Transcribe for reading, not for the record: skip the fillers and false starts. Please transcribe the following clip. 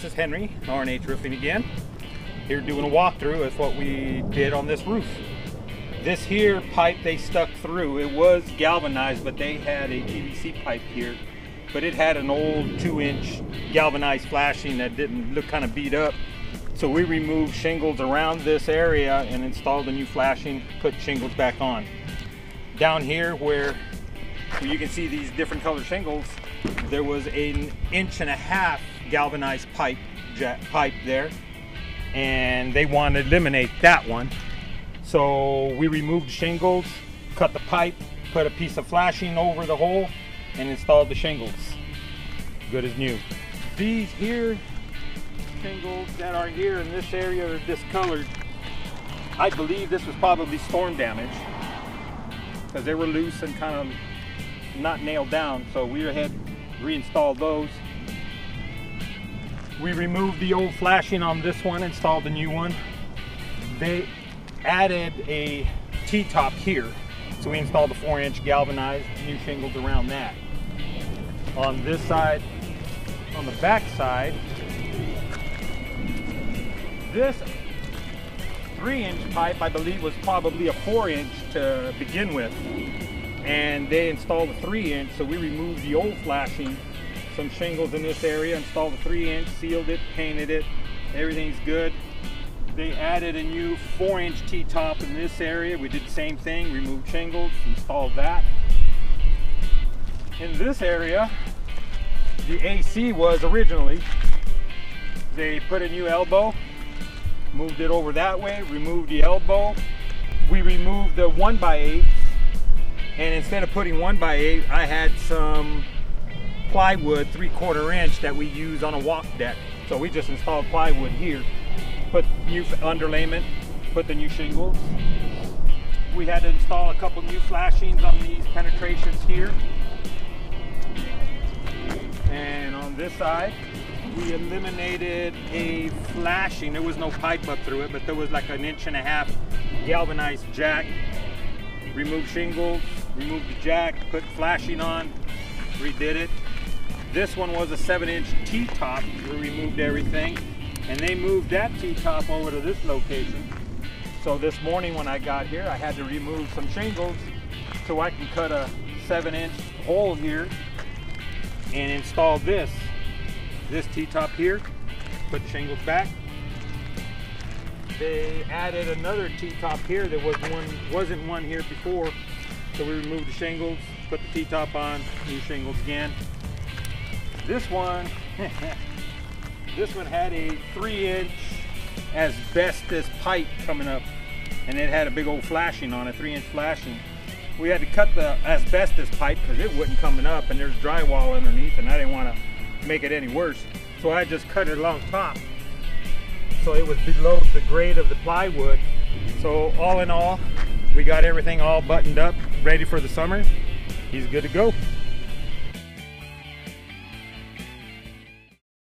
this is Henry, R&H Roofing again. Here doing a walkthrough of what we did on this roof. This here pipe they stuck through, it was galvanized, but they had a PVC pipe here. But it had an old 2-inch galvanized flashing that didn't look kind of beat up. So we removed shingles around this area and installed a new flashing, put shingles back on. Down here where you can see these different color shingles, there was an 1.5 inch galvanized pipe there, and they wanted to eliminate that one. So we removed shingles, cut the pipe, put a piece of flashing over the hole, and installed the shingles. Good as new. These here shingles that are here in this area are discolored. I believe this was probably storm damage because they were loose and kind of not nailed down. So we had reinstalled those. We removed the old flashing on this one, installed the new one. They added a T-top here. So we installed the 4-inch galvanized new shingles around that. On this side, on the back side, this 3-inch pipe I believe was probably a 4-inch to begin with, and they installed a 3-inch. So we removed the old flashing, some shingles in this area, installed a 3-inch, sealed it, painted it, everything's good. They added a new 4-inch T-top in this area. We did the same thing, removed shingles, installed that. In this area, the AC was originally, they put a new elbow, moved it over that way, removed the elbow. We removed the 1x8, and instead of putting 1x8, I had some plywood 3/4 inch that we use on a walk deck. So we just installed plywood here, put new underlayment, put the new shingles. We had to install a couple new flashings on these penetrations here. And on this side, we eliminated a flashing. There was no pipe up through it, but there was like an 1.5 inch galvanized jack. Removed shingles, removed the jack, put flashing on, redid it. This one was a 7-inch T-top. We removed everything, and they moved that T-top over to this location. So this morning when I got here, I had to remove some shingles so I can cut a 7-inch hole here and install this T-top here, put the shingles back. They added another T-top here. There wasn't one here before, so we removed the shingles, put the T-top on, new shingles again. This one this one had a 3-inch asbestos pipe coming up, and it had a big old flashing on it, 3-inch flashing. We had to cut the asbestos pipe because it wasn't coming up, and there's drywall underneath, and I didn't want to make it any worse. So I just cut it along top, so it was below the grade of the plywood. So all in all, we got everything all buttoned up, ready for the summer. He's good to go.